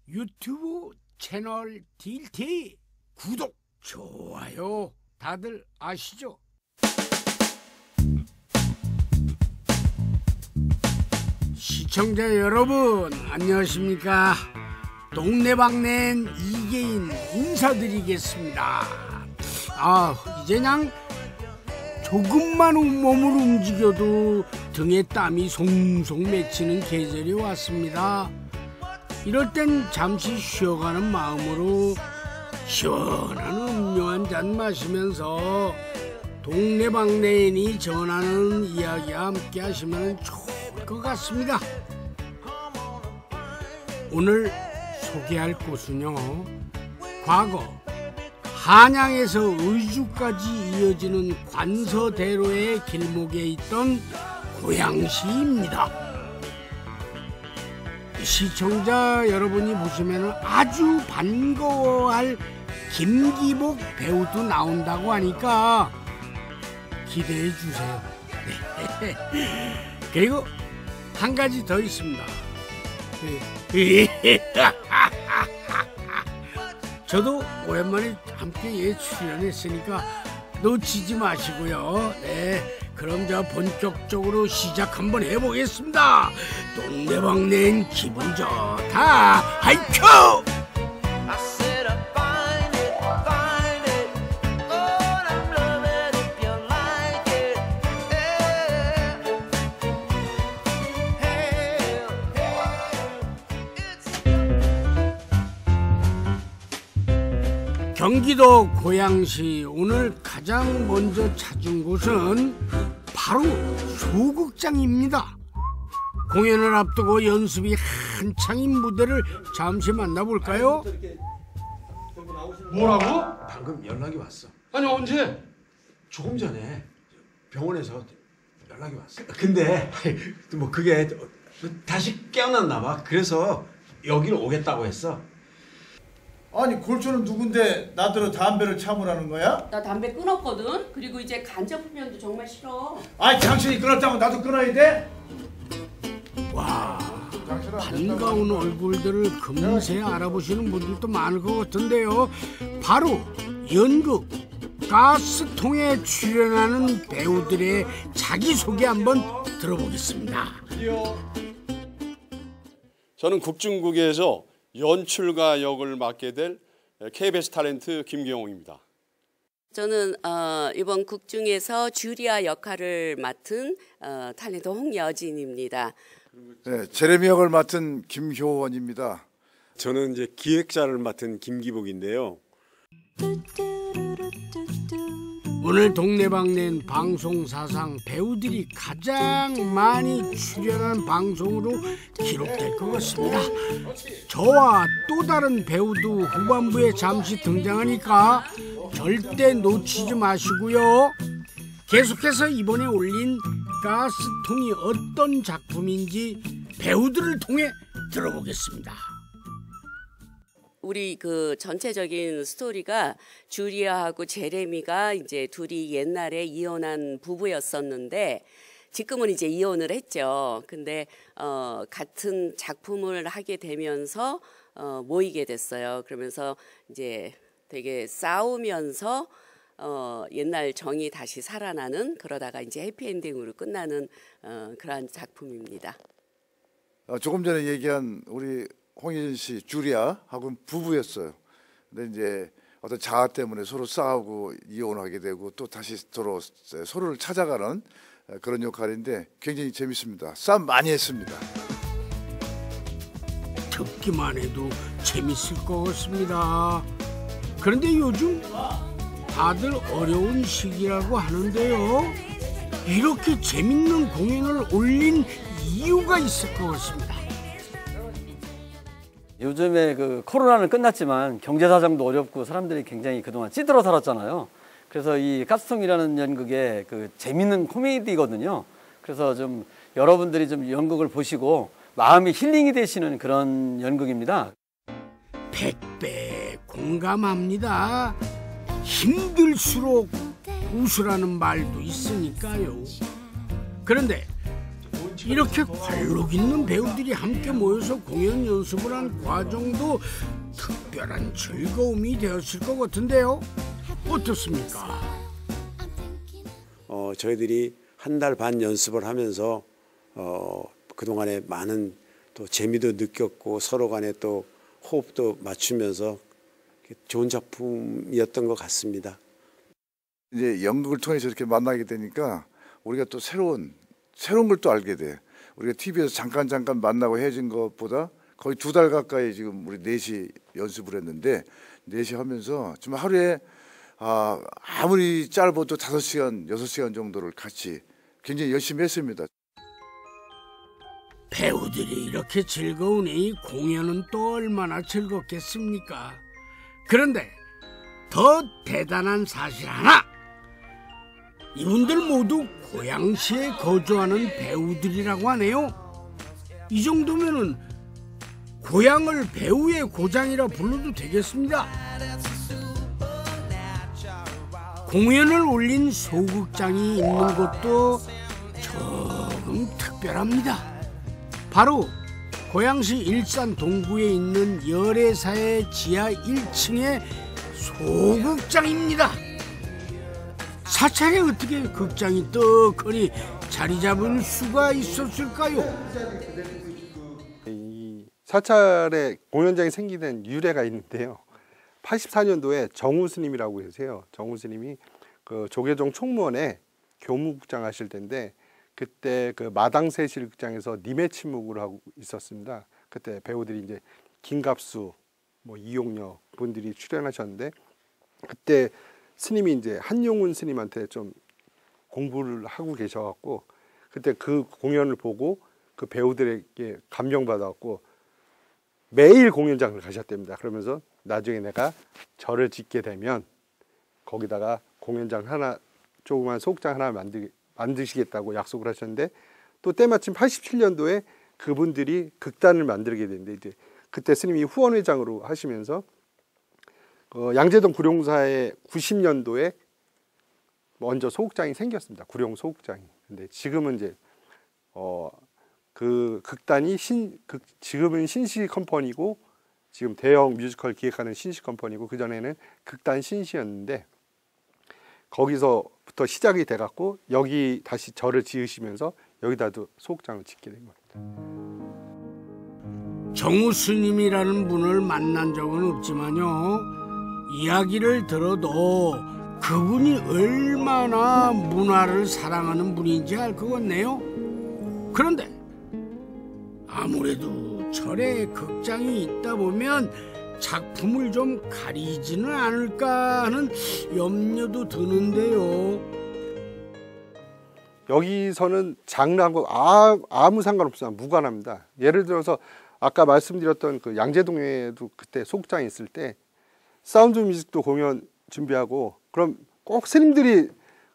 유튜브 채널 딜티 구독, 좋아요 다들 아시죠? 시청자 여러분 안녕하십니까? 동네방네 이계인 인사드리겠습니다. 이제 그냥 조금만 몸을 움직여도 등에 땀이 송송 맺히는 계절이 왔습니다. 이럴 땐 잠시 쉬어가는 마음으로 시원한 음료 한 잔 마시면서 동네방네인이 전하는 이야기와 함께 하시면 좋을 것 같습니다. 오늘 소개할 곳은요, 과거 한양에서 의주까지 이어지는 관서대로의 길목에 있던 고양시입니다. 시청자 여러분이 보시면 아주 반가워할 김기복 배우도 나온다고 하니까 기대해 주세요. 그리고 한 가지 더 있습니다. 저도 오랜만에 함께 출연했으니까 놓치지 마시고요. 네, 그럼 저 본격적으로 시작 한번 해보겠습니다. 동네방네인 기분 좋다. 하이큐! 경기도 고양시, 오늘 가장 먼저 찾은 곳은 바로 소극장입니다. 공연을 앞두고 연습이 한창인 무대를 잠시 만나볼까요? 뭐라고? 방금 연락이 왔어. 아니 언제? 조금 전에 병원에서 연락이 왔어. 근데 뭐 그게 다시 깨어났나 봐. 그래서 여기로 오겠다고 했어. 아니 골초는 누군데 나더러 담배를 참으라는 거야? 나 담배 끊었거든. 그리고 이제 간접 흡연도 정말 싫어. 아니 당신이 끊었다고 나도 끊어야 돼? 와, 반가운 얼굴들을 금세 알아보시는 분들도 많을 것 같은데요. 바로 연극 가스통에 출연하는 배우들의 자기소개 한번 들어보겠습니다. 저는 국중국에서 연출가 역을 맡게 될 KBS 탤런트 김경옥입니다. 저는 이번 국중에서 주리아 역할을 맡은 탤런트 홍여진입니다. 네, 제레미 역을 맡은 김효원입니다. 저는 이제 기획자를 맡은 김기복인데요. 오늘 동네방네 방송사상 배우들이 가장 많이 출연한 방송으로 기록될 것 같습니다. 저와 또 다른 배우도 후반부에 잠시 등장하니까 절대 놓치지 마시고요. 계속해서 이번에 올린 가스통이 어떤 작품인지 배우들을 통해 들어보겠습니다. 우리 그 전체적인 스토리가 주리아하고 제레미가 이제 둘이 옛날에 이혼한 부부였었는데 지금은 이제 이혼을 했죠. 근데 같은 작품을 하게 되면서 모이게 됐어요. 그러면서 이제 되게 싸우면서 옛날 정이 다시 살아나는, 그러다가 이제 해피엔딩으로 끝나는 그러한 작품입니다. 조금 전에 얘기한 우리 홍예진 씨, 주리아하고는 부부였어요. 근데 이제 어떤 자아 때문에 서로 싸우고 이혼하게 되고 또 다시 서로를 찾아가는 그런 역할인데 굉장히 재밌습니다. 싸움 많이 했습니다. 듣기만 해도 재밌을 것 같습니다. 그런데 요즘 다들 어려운 시기라고 하는데요. 이렇게 재밌는 공연을 올린 이유가 있을 것 같습니다. 요즘에 그 코로나는 끝났지만 경제 사정도 어렵고 사람들이 굉장히 그동안 찌들어 살았잖아요. 그래서 이 가스통이라는 연극에 그 재밌는 코미디거든요. 그래서 좀 여러분들이 좀 연극을 보시고 마음이 힐링이 되시는 그런 연극입니다. 100배 공감합니다. 힘들수록 웃으라는 말도 있으니까요. 그런데 이렇게 관록 있는 배우들이 함께 모여서 공연 연습을 한 과정도 특별한 즐거움이 되었을 것 같은데요. 어떻습니까? 저희들이 한 달 반 연습을 하면서 그동안에 많은 또 재미도 느꼈고 서로 간에 또 호흡도 맞추면서 좋은 작품이었던 것 같습니다. 이제 연극을 통해서 이렇게 만나게 되니까 우리가 또 새로운 걸 또 알게 돼. 우리가 TV에서 잠깐 만나고 헤어진 것보다 거의 2달 가까이 지금 우리 넷이 연습을 했는데 넷이 하면서 좀 하루에 아무리 짧아도 5시간, 6시간 정도를 같이 굉장히 열심히 했습니다. 배우들이 이렇게 즐거우니 공연은 또 얼마나 즐겁겠습니까? 그런데 더 대단한 사실 하나! 이분들 모두 고양시에 거주하는 배우들이라고 하네요. 이 정도면은 고향을 배우의 고장이라 불러도 되겠습니다. 공연을 올린 소극장이 있는 곳도 조금 특별합니다. 바로 고양시 일산 동구에 있는 열애사의 지하 1층의 소극장입니다. 사찰에 어떻게 극장이 떡하니 자리 잡을 수가 있었을까요? 이 사찰에 공연장이 생기는 유래가 있는데요. 84년도에 정우 스님이라고 계세요. 정우 스님이 그 조계종 총무원에 교무국장 하실 때인데 그때 그 마당세실극장에서 님의 침묵을 하고 있었습니다. 그때 배우들이 이제 김갑수, 뭐 이용녀 분들이 출연하셨는데 그때 스님이 이제 한용운 스님한테 좀 공부를 하고 계셔갖고 그때 그 공연을 보고 그 배우들에게 감명받았고 매일 공연장을 가셨답니다. 그러면서 나중에 내가 절을 짓게 되면 거기다가 공연장 하나, 조그만 소극장 하나 만드시겠다고 약속을 하셨는데 또 때마침 87년도에 그분들이 극단을 만들게 되는데 이제 그때 스님이 후원회장으로 하시면서 양재동 구룡사의 90년도에 먼저 소극장이 생겼습니다. 구룡 소극장이. 근데 지금은 이제 그 극단이 지금은 신시 컴퍼니고 지금 대형 뮤지컬 기획하는 신시 컴퍼니고 그 전에는 극단 신시였는데 거기서부터 시작이 돼갖고 여기 다시 절을 지으시면서 여기다도 소극장을 짓게 된 겁니다. 정우 스님이라는 분을 만난 적은 없지만요, 이야기를 들어도 그분이 얼마나 문화를 사랑하는 분인지 알 것 같네요. 그런데 아무래도 절에 극장이 있다 보면 작품을 좀 가리지는 않을까 하는 염려도 드는데요. 여기서는 장르하고 아무 상관없어요. 무관합니다. 예를 들어서 아까 말씀드렸던 그 양재동에도 그때 소극장이 있을 때 사운드 뮤직도 공연 준비하고 그럼 꼭 스님들이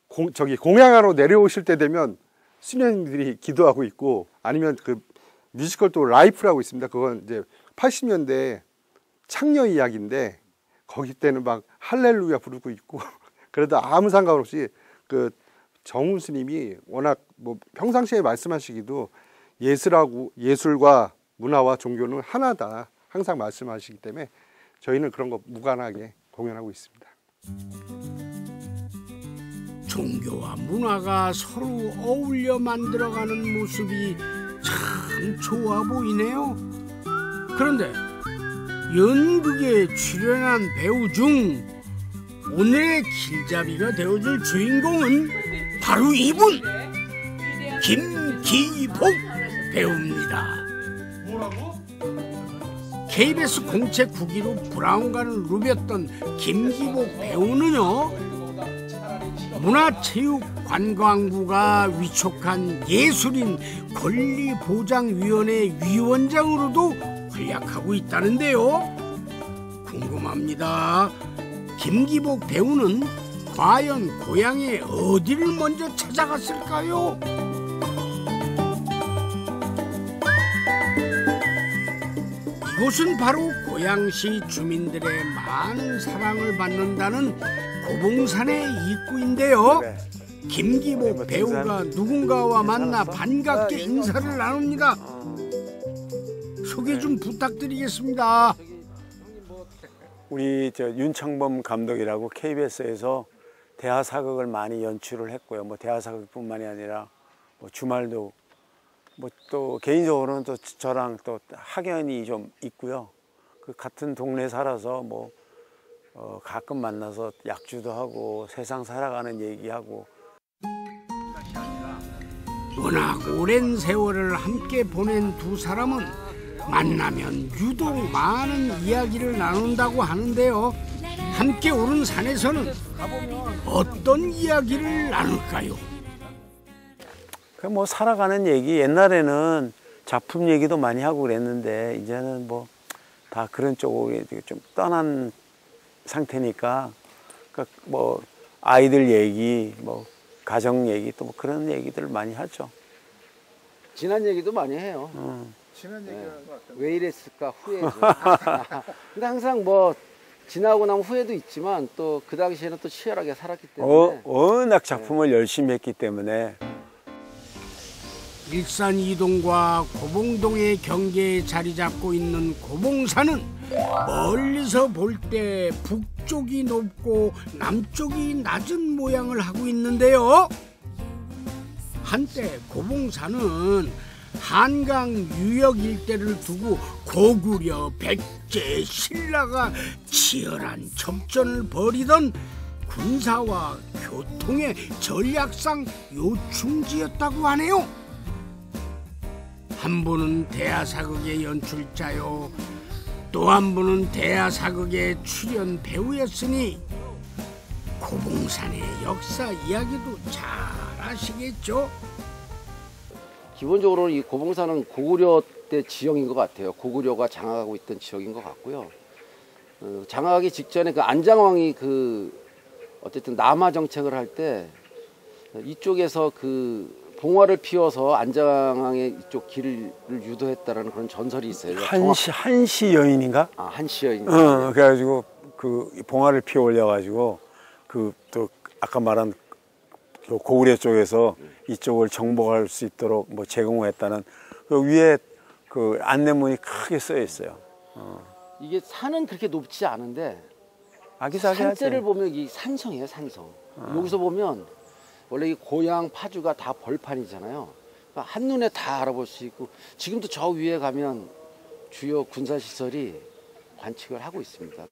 공양하러 내려오실 때 되면 수녀님들이 기도하고 있고 아니면 그 뮤지컬 또 라이프라고 있습니다. 그건 이제 80년대 창녀 이야기인데 거기 때는 막 할렐루야 부르고 있고 그래도 아무 상관없이 그 정우 스님이 워낙 뭐 평상시에 말씀하시기도 예술과 문화와 종교는 하나다 항상 말씀하시기 때문에 저희는 그런 거 무관하게 공연하고 있습니다. 종교와 문화가 서로 어울려 만들어가는 모습이 참 좋아 보이네요. 그런데 연극에 출연한 배우 중 오늘의 길잡이가 되어줄 주인공은 바로 이분! 김기복 배우입니다. KBS 공채 9기로 브라운관을 누볐던 김기복 배우는요, 문화체육관광부가 위촉한 예술인 권리보장위원회 위원장으로도 활약하고 있다는데요. 궁금합니다. 김기복 배우는 과연 고향에 어디를 먼저 찾아갔을까요? 이곳은 바로 고양시 주민들의 많은 사랑을 받는다는 고봉산의 입구인데요. 김기복 배우가 누군가와 만나 반갑게 인사를 나눕니다. 소개 좀 부탁드리겠습니다. 우리 윤창범 감독이라고 KBS에서 대하사극을 많이 연출을 했고요. 뭐 대하사극뿐만이 아니라 뭐 주말도 뭐 또 개인적으로는 또 저랑 또 학연이 좀 있고요. 그 같은 동네 살아서 뭐 가끔 만나서 약주도 하고 세상 살아가는 얘기하고. 워낙 오랜 세월을 함께 보낸 두 사람은 만나면 유독 많은 이야기를 나눈다고 하는데요. 함께 오른 산에서는 어떤 이야기를 나눌까요? 그 뭐 살아가는 얘기, 옛날에는 작품 얘기도 많이 하고 그랬는데 이제는 뭐 다 그런 쪽으로 좀 떠난 상태니까, 그러니까 뭐 아이들 얘기, 뭐 가정 얘기, 또 뭐 그런 얘기들을 많이 하죠. 지난 얘기도 많이 해요. 지난 얘기라는 거 같아요. 왜 이랬을까 후회죠. 근데 항상 뭐 지나고 나면 후회도 있지만 또 그 당시에는 또 치열하게 살았기 때문에 워낙 작품을 열심히 했기 때문에. 일산 이동과 고봉동의 경계에 자리 잡고 있는 고봉산은 멀리서 볼 때 북쪽이 높고 남쪽이 낮은 모양을 하고 있는데요. 한때 고봉산은 한강 유역 일대를 두고 고구려, 백제, 신라가 치열한 접전을 벌이던 군사와 교통의 전략상 요충지였다고 하네요. 한 분은 대하사극의 연출자요, 또 한 분은 대하사극의 출연 배우였으니 고봉산의 역사 이야기도 잘 아시겠죠? 기본적으로 이 고봉산은 고구려 때 지형인 것 같아요. 고구려가 장악하고 있던 지역인 것 같고요. 장악하기 직전에 그 안장왕이 어쨌든 남하 정책을 할 때 이쪽에서 그 봉화를 피워서 안장왕의 이쪽 길을 유도했다라는 그런 전설이 있어요. 한시 여인인가? 아, 한시 여인. 그래가지고 그 봉화를 피워 올려가지고 그 또 아까 말한 고구려 쪽에서 이쪽을 정복할 수 있도록 뭐 제공했다는 그 위에 그 안내문이 크게 쓰여 있어요. 이게 산은 그렇게 높지 않은데 아기자기하지. 산세를 보면 이 산성이에요, 산성. 여기서 보면 원래 이 고향 파주가 다 벌판이잖아요. 그러니까 한눈에 다 알아볼 수 있고, 지금도 저 위에 가면 주요 군사시설이 관측을 하고 있습니다.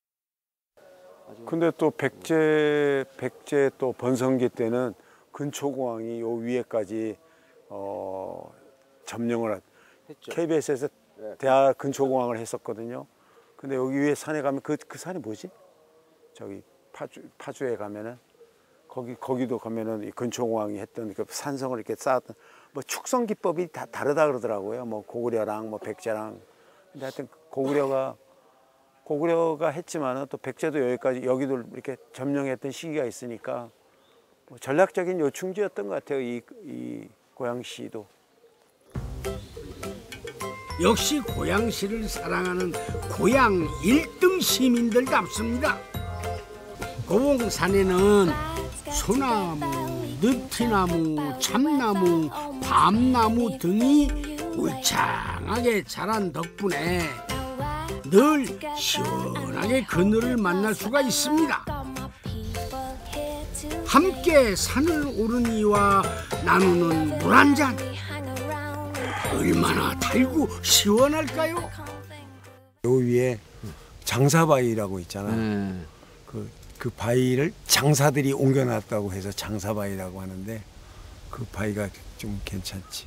근데 또 백제 또 번성기 때는 근초공항이 요 위에까지 점령을 했죠. KBS에서 대하 근초공항을 했었거든요. 근데 여기 위에 산에 가면 그 산이 뭐지? 저기 파주에 가면은 거기도 가면은 이 근초공항이 했던 그 산성을 이렇게 쌓았던 뭐 축성 기법이 다 다르다 그러더라고요. 뭐 고구려랑 뭐 백제랑. 근데 하여튼 고구려가 했지만은 또 백제도 여기도 이렇게 점령했던 시기가 있으니까 뭐 전략적인 요충지였던 것 같아요. 이 고양시도. 역시 고양시를 사랑하는 고양 1등 시민들답습니다. 고봉산에는 소나무, 느티나무, 참나무, 밤나무 등이 울창하게 자란 덕분에 늘 시원하게 그늘을 만날 수가 있습니다. 함께 산을 오른 이와 나누는 물 한 잔, 얼마나 달고 시원할까요? 요 위에 장사바위라고 있잖아. 그 바위를 장사들이 옮겨놨다고 해서 장사바위라고 하는데 그 바위가 좀 괜찮지.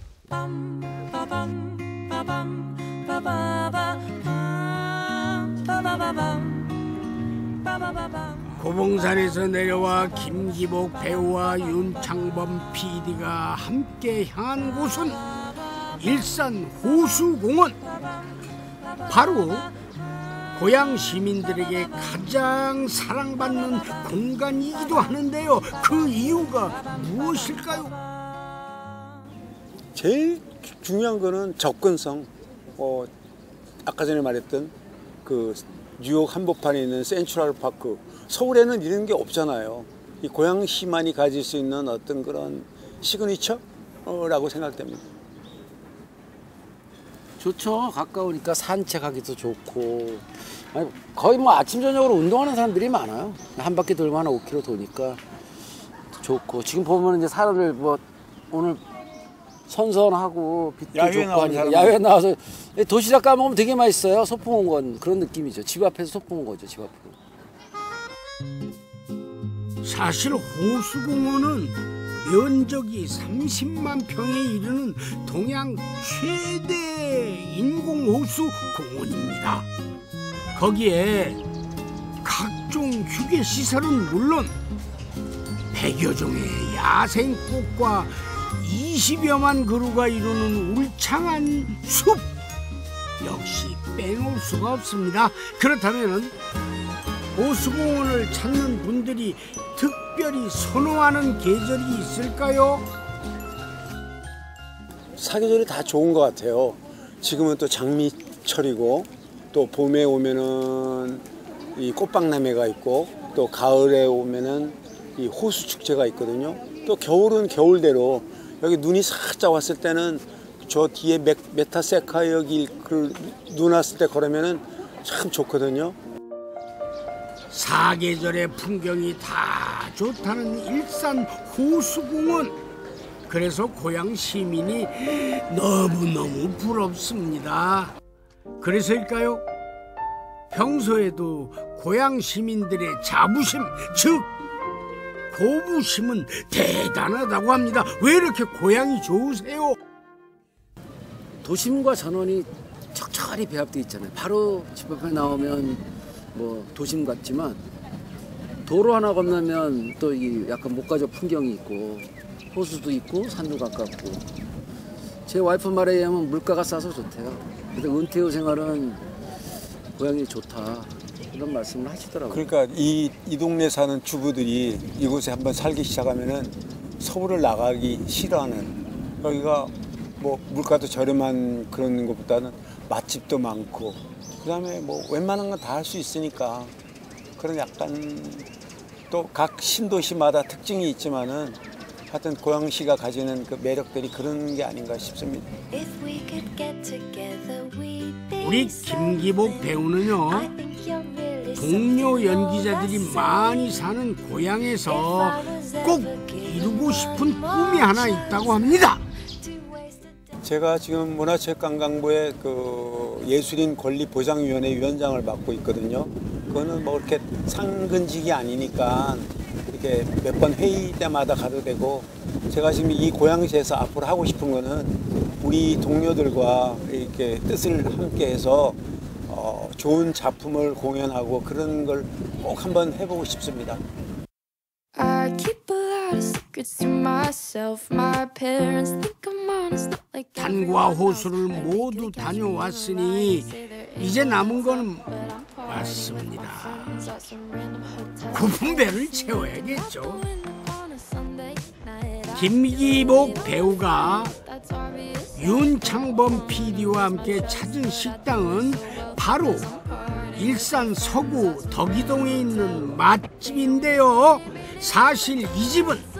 고봉산에서 내려와 김기복 배우와 윤창범 PD가 함께 향한 곳은 일산 호수공원. 바로 고향 시민들에게 가장 사랑받는 공간이기도 하는데요. 그 이유가 무엇일까요? 제일 중요한 거는 접근성. 아까 전에 말했던 그 뉴욕 한복판에 있는 센트럴 파크. 서울에는 이런 게 없잖아요. 이 고양시만이 가질 수 있는 어떤 그런 시그니처라고 생각됩니다. 좋죠. 가까우니까 산책하기도 좋고. 아니, 거의 뭐 아침 저녁으로 운동하는 사람들이 많아요. 한 바퀴 돌면 5km 도니까 좋고. 지금 보면 이제 사람들 뭐 오늘 선선하고 빛도 야외에 좋고 하니까 사람들. 야외 나와서 도시락 까먹으면 되게 맛있어요. 소풍 온 건 그런 느낌이죠. 집 앞에서 소풍 온 거죠. 집 앞으로. 사실 호수공원은 면적이 30만 평에 이르는 동양 최대 인공호수 공원입니다. 거기에 각종 휴게시설은 물론 100여 종의 야생꽃과 20여만 그루가 이루는 울창한 숲! 역시 빼놓을 수가 없습니다. 그렇다면 호수공원을 찾는 분들이 특별히 선호하는 계절이 있을까요? 사계절이 다 좋은 것 같아요. 지금은 또 장미철이고 또 봄에 오면은 이 꽃박람회가 있고 또 가을에 오면은 이 호수 축제가 있거든요. 또 겨울은 겨울대로 여기 눈이 살짝 왔을 때는 저 뒤에 메타세카 여기 눈 왔을 때 걸으면은 참 좋거든요. 사계절의 풍경이 다 좋다는 일산 호수공원. 그래서 고향 시민이 너무너무 부럽습니다. 그래서일까요? 평소에도 고향 시민들의 자부심, 즉 고부심은 대단하다고 합니다. 왜 이렇게 고향이 좋으세요? 도심과 전원이 척척하니 배합돼 있잖아요. 바로 집 앞에 나오면 뭐 도심 같지만 도로 하나 건너면 또 이 약간 목가적 풍경이 있고 호수도 있고 산도 가깝고. 제 와이프 말에 의하면 물가가 싸서 좋대요. 근데 은퇴 후 생활은 고향이 좋다 이런 말씀을 하시더라고요. 그러니까 이 동네 사는 주부들이 이곳에 한번 살기 시작하면은 서울을 나가기 싫어하는, 여기가 뭐 물가도 저렴한 그런 것보다는 맛집도 많고 그다음에 뭐 웬만한 건 다 할 수 있으니까 그런 약간 또 각 신도시마다 특징이 있지만은 하여튼 고양시가 가지는 그 매력들이 그런 게 아닌가 싶습니다. 우리 김기복 배우는요, 동료 연기자들이 많이 사는 고향에서 꼭 이루고 싶은 꿈이 하나 있다고 합니다. 제가 지금 문화체육관광부의 그 예술인 권리보장위원회 위원장을 맡고 있거든요. 그거는 뭐 이렇게 상근직이 아니니까 이렇게 몇 번 회의 때마다 가도 되고, 제가 지금 이 고양시에서 앞으로 하고 싶은 거는 우리 동료들과 이렇게 뜻을 함께해서 좋은 작품을 공연하고 그런 걸 꼭 한번 해보고 싶습니다. 산과 호수를 모두 다녀왔으니 이제 남은 건 맞습니다. 고픈 배를 채워야겠죠. 김기복 배우가 윤창범 PD와 함께 찾은 식당은 바로 일산 서구 덕이동에 있는 맛집인데요. 사실 이 집은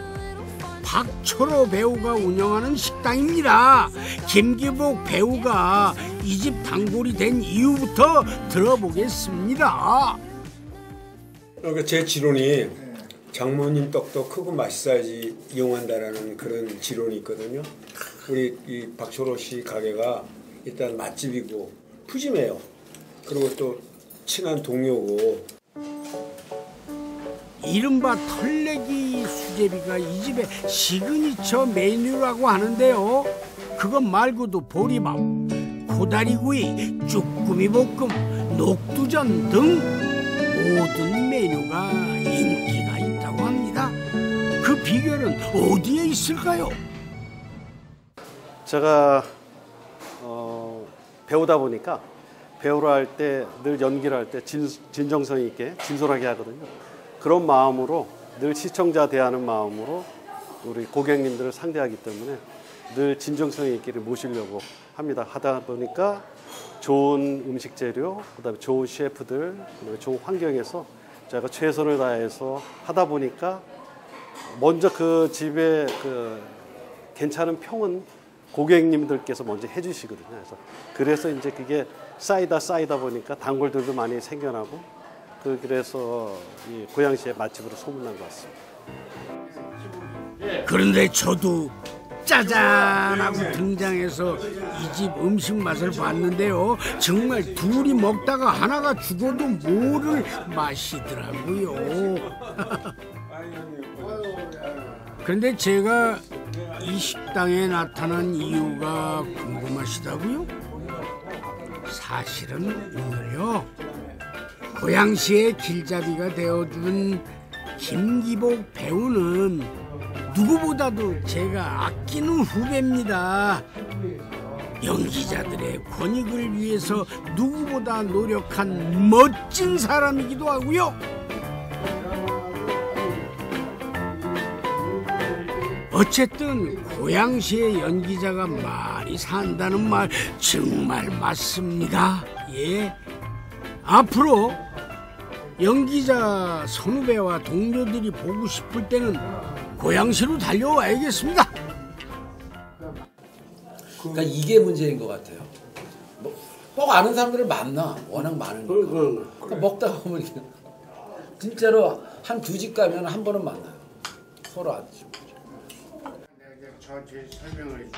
박철호 배우가 운영하는 식당입니다. 김기복 배우가 이 집 단골이 된 이유부터 들어보겠습니다. 그러니까 제 지론이 장모님 떡도 크고 맛있어야지 이용한다라는 그런 지론이 있거든요. 우리 이 박철호 씨 가게가 일단 맛집이고 푸짐해요. 그리고 또 친한 동료고. 이른바 털내기 수제비가 이 집의 시그니처 메뉴라고 하는데요. 그것 말고도 보리밥, 고다리구이, 쭈꾸미 볶음, 녹두전 등 모든 메뉴가 인기가 있다고 합니다. 그 비결은 어디에 있을까요? 제가 배우다 보니까 배우를 할 때 늘 연기를 할 때 진정성 있게 진솔하게 하거든요. 그런 마음으로 늘 시청자 대하는 마음으로 우리 고객님들을 상대하기 때문에 늘 진정성 있게를 모시려고 합니다. 하다 보니까 좋은 음식 재료, 그다음에 좋은 셰프들, 그다음에 좋은 환경에서 제가 최선을 다해서 하다 보니까 먼저 그 집에 그 괜찮은 평은 고객님들께서 먼저 해주시거든요. 그래서 이제 그게 쌓이다 보니까 단골들도 많이 생겨나고 그래서 이 고양시의 맛집으로 소문난 것 같습니다. 그런데 저도 짜잔 하고 등장해서 이 집 음식 맛을 봤는데요. 정말 둘이 먹다가 하나가 죽어도 모를 맛이더라고요. 그런데 제가 이 식당에 나타난 이유가 궁금하시다고요? 사실은 오늘요, 고양시의 길잡이가 되어준 김기복 배우는 누구보다도 제가 아끼는 후배입니다. 연기자들의 권익을 위해서 누구보다 노력한 멋진 사람이기도 하고요. 어쨌든 고양시의 연기자가 많이 산다는 말 정말 맞습니다. 예, 앞으로 연기자 선후배와 동료들이 보고 싶을 때는 고양시로 달려와야겠습니다. 그러니까 이게 문제인 것 같아요. 꼭 아는 사람들을 만나, 워낙 많으니까. 그러니까 먹다가 보면 진짜로 한 두 집 가면 한 번은 만나요. 서로 아시죠.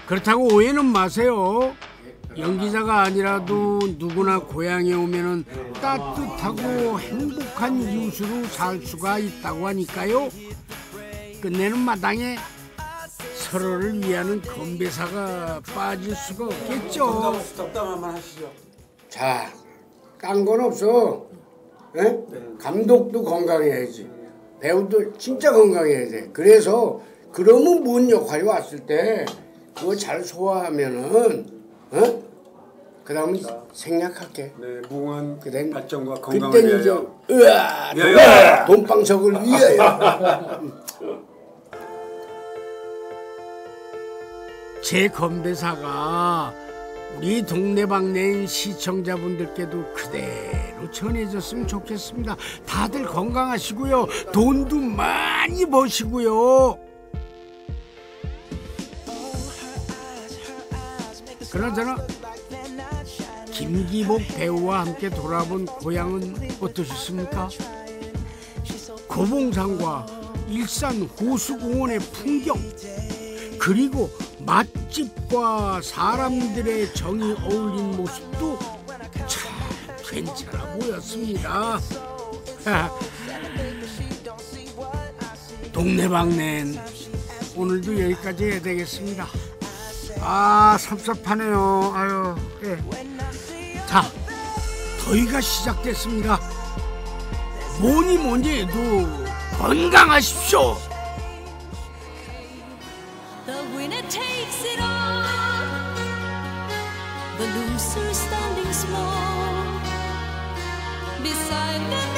그렇다고 오해는 마세요. 연기자가 아니라도 누구나 고향에 오면은 따뜻하고 행복한 이웃으로 살 수가 있다고 하니까요. 끝내는 마당에 서로를 위하는 건배사가 빠질 수가 없겠죠. 덕담 한번 하시죠. 자, 딴 건 없어. 에? 감독도 건강해야지. 배우도 진짜 건강해야 돼. 그래서 그러면 뭔 역할이 왔을 때 그거 잘 소화하면은, 어? 그 다음에 생략할게. 네, 무궁한 그땐, 발전과 건강을 그땐 이제 위하여. 돈방석을 위하여. 제 건배사가 우리 동네방네인 시청자분들께도 그대로 전해졌으면 좋겠습니다. 다들 건강하시고요. 돈도 많이 버시고요. 그나저나 김기복 배우와 함께 돌아본 고향은 어떠셨습니까? 고봉산과 일산 호수공원의 풍경, 그리고 맛집과 사람들의 정이 어울린 모습도 참 괜찮아 보였습니다. 동네방네는 오늘도 여기까지 해야 되겠습니다. 아, 섭섭하네요. 아유, 예. 자, 더위가 시작됐습니다. 뭐니 해도 건강하십시오. The winner takes it all. The loser standing small beside the